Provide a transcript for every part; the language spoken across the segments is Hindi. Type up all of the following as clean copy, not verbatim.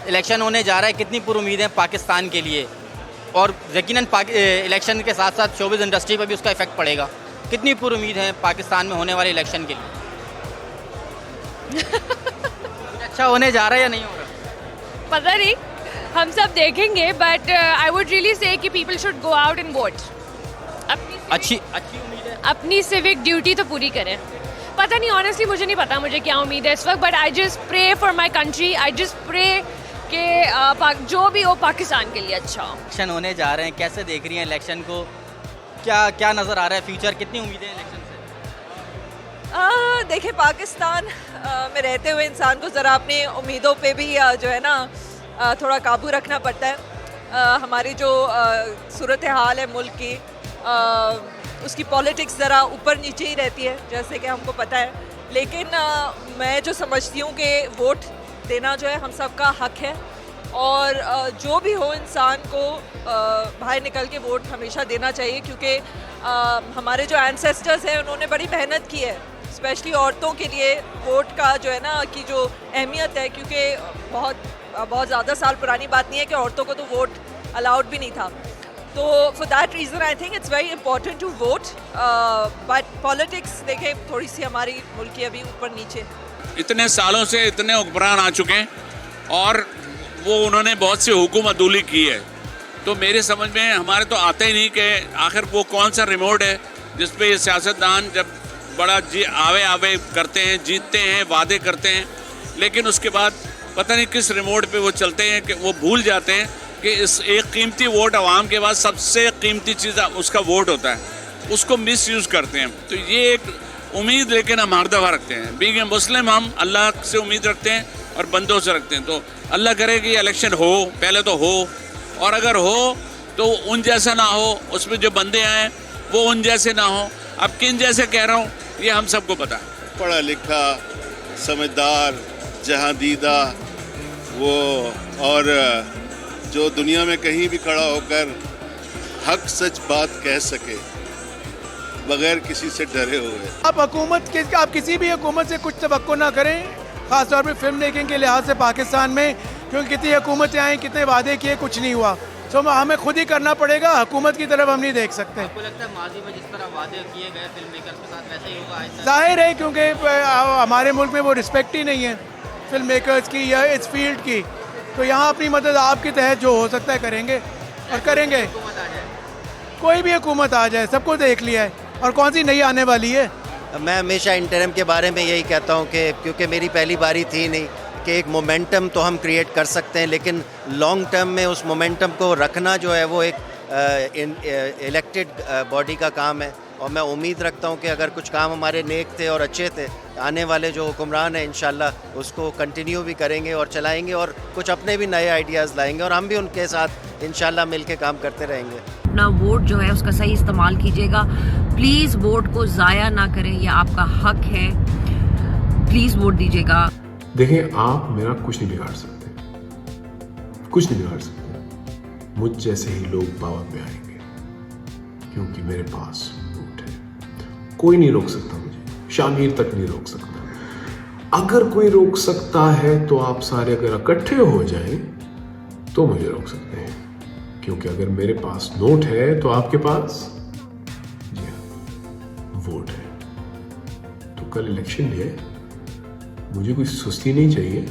इलेक्शन होने जा रहा है, कितनी पुरुद है पाकिस्तान के लिए, और यकीनन इलेक्शन के साथ साथ शोबिज़ इंडस्ट्री पर भी उसका इफेक्ट पड़ेगा, कितनी पुरुद है पाकिस्तान में होने वाले इलेक्शन के लिए? कुछ अच्छा होने जा रहा है या नहीं हो रहा? पता नहीं, हम सब देखेंगे, but I would really say कि people should go out and vote. अच्छी उम्मीद है। अपनी सिविक ड्यूटी तो पूरी करें। पता नहीं, ऑनेस्टली मुझे नहीं पता मुझे क्या उम्मीद है इस वक्त, but I just pray for my country, I just pray कि जो भी हो पाकिस्तान के लिए अच्छा हो। इलेक्शन होने जा रहे हैं, कैसे देख रही हैं इलेक्शन को? क्या नज़र आ रहा है फ्यूचर, कितनी उम्मीदें हैं इलेक्शन से? देखिए, पाकिस्तान में रहते हुए इंसान को ज़रा अपनी उम्मीदों पे भी जो है ना थोड़ा काबू रखना पड़ता है। हमारी जो सूरत हाल है मुल्क की, उसकी पॉलिटिक्स ज़रा ऊपर नीचे ही रहती है, जैसे कि हमको पता है। लेकिन मैं जो समझती हूँ कि वोट देना जो है हम सबका हक है, और जो भी हो इंसान को बाहर निकल के वोट हमेशा देना चाहिए, क्योंकि हमारे जो एंसेस्टर्स हैं उन्होंने बड़ी मेहनत की है, स्पेशली औरतों के लिए वोट का जो है ना की जो अहमियत है, क्योंकि बहुत ज़्यादा साल पुरानी बात नहीं है कि औरतों को तो वोट अलाउड भी नहीं था। तो for that reason I think it's very important to vote, but politics देखें थोड़ी सी हमारी मुल्क की अभी ऊपर नीचे। इतने सालों से इतने हुक्मरान आ चुके हैं और वो उन्होंने बहुत सी हुकूम अदूली की है, तो मेरे समझ में हमारे तो आता ही नहीं कि आखिर वो कौन सा रिमोट है जिस पे ये सियासतदान जब बड़ा आवे करते हैं, जीतते हैं, वादे करते हैं, लेकिन उसके बाद पता नहीं किस रिमोट पे वो चलते हैं कि वो भूल जाते हैं कि इस एक कीमती वोट आवाम के बाद सबसे कीमती चीज़ उसका वोट होता है, उसको मिस यूज़ करते हैं। तो ये एक उम्मीद लेकिन हम हर दफ़ा रखते हैं, बीइंग ए मुस्लिम हम अल्लाह से उम्मीद रखते हैं और बंदों से रखते हैं। तो अल्लाह करे कि इलेक्शन हो, पहले तो हो, और अगर हो तो उन जैसा ना हो, उसमें जो बंदे आए वो उन जैसे ना हो। अब किन जैसे कह रहा हूँ ये हम सबको पता है। पढ़ा लिखा, समझदार, जहाँ दीदा वो, और जो दुनिया में कहीं भी खड़ा होकर हक सच बात कह सके बगैर किसी से डरे हुए। आप किसी भी हुकूमत से कुछ तवक्को ना करें, ख़ासतौर पर फिल्म मेकिंग के लिहाज से पाकिस्तान में, क्योंकि कितनी हुकूमतें आई, कितने वादे किए, कुछ नहीं हुआ। तो हमें खुद ही करना पड़ेगा, हुकूमत की तरफ हम नहीं देख सकते। आपको लगता है माजी में जिस तरह वादे किए गए फिल्म मेकर्स के साथ वैसे ही होगा? जाहिर है, क्योंकि हमारे मुल्क में वो रिस्पेक्ट ही नहीं है फिल्म मेकर्स की या इस फील्ड की, तो यहाँ अपनी मदद आपके तहत जो हो सकता है करेंगे और करेंगे। कोई भी हुकूमत आ जाए, सबको देख लिया है, और कौन सी नई आने वाली है। मैं हमेशा इंटरिम के बारे में यही कहता हूँ कि क्योंकि मेरी पहली बारी थी नहीं, कि एक मोमेंटम तो हम क्रिएट कर सकते हैं, लेकिन लॉन्ग टर्म में उस मोमेंटम को रखना जो है वो एक इलेक्टेड बॉडी का काम है। और मैं उम्मीद रखता हूँ कि अगर कुछ काम हमारे नेक थे और अच्छे थे, आने वाले जो हुक्मरान हैं इंशाल्लाह उसको कंटिन्यू भी करेंगे और चलाएंगे, और कुछ अपने भी नए आइडियाज़ लाएंगे, और हम भी उनके साथ इंशाल्लाह मिल के काम करते रहेंगे। अपना वोट जो है उसका सही इस्तेमाल कीजिएगा, प्लीज़ वोट को ज़ाया ना करें, यह आपका हक है, प्लीज़ वोट दीजिएगा। देखें, आप मेरा कुछ नहीं बिगाड़ सकते, कुछ नहीं बिगाड़ सकते। मुझ जैसे ही लोग पावर में आएंगे, क्योंकि मेरे पास वोट है। कोई नहीं रोक सकता मुझे, शामिर तक नहीं रोक सकता। अगर कोई रोक सकता है तो आप सारे अगर इकट्ठे हो जाएं तो मुझे रोक सकते हैं, क्योंकि अगर मेरे पास नोट है तो आपके पास जी हाँ वोट है। तो कल इलेक्शन डे, मुझे कोई सुस्ती नहीं चाहिए,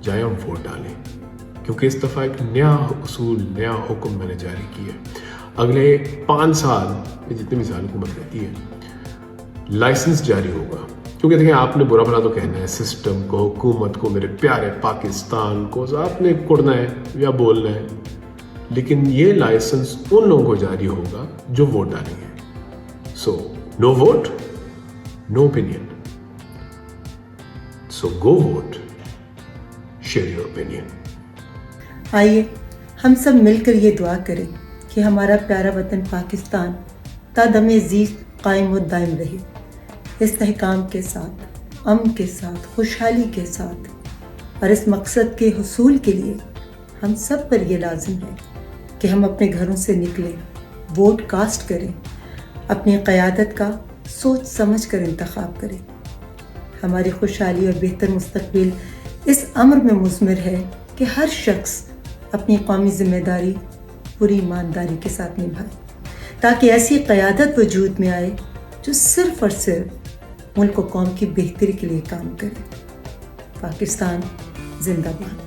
जाए हम वोट डालें, क्योंकि इस दफ़ा एक नया उसूल, नया हुक्म मैंने जारी किया। अगले 5 साल जितने भी साल हुकूमत रहती है, लाइसेंस जारी होगा। क्योंकि देखिए, आपने बुरा भला तो कहना है सिस्टम को, हुकूमत को, मेरे प्यारे पाकिस्तान को, आपने कुड़ना है या बोलना है, लेकिन ये लाइसेंस उन लोगों को जारी होगा जो वोट डालेंगे। So no vote, no opinion. So go vote, share your opinion. आइए हम सब मिलकर ये दुआ करें कि हमारा प्यारा वतन पाकिस्तान तादमे ज़ीज़ कायम व दायम रहे, इस्तेहकाम के साथ, अमन के साथ, खुशहाली के साथ। और इस मकसद के हुसूल के लिए हम सब पर यह लाजिम है कि हम अपने घरों से निकलें, वोट कास्ट करें, अपनी क़यादत का सोच समझ कर इंतखाब करें। हमारी खुशहाली और बेहतर मुस्तकबिल इस अम्र में मुज़मिर है कि हर शख्स अपनी कौमी जिम्मेदारी पूरी ईमानदारी के साथ निभाए, ताकि ऐसी क़यादत वजूद में आए जो सिर्फ़ और सिर्फ मुल्क और कौम की बेहतरी के लिए काम करे। पाकिस्तान जिंदाबाद।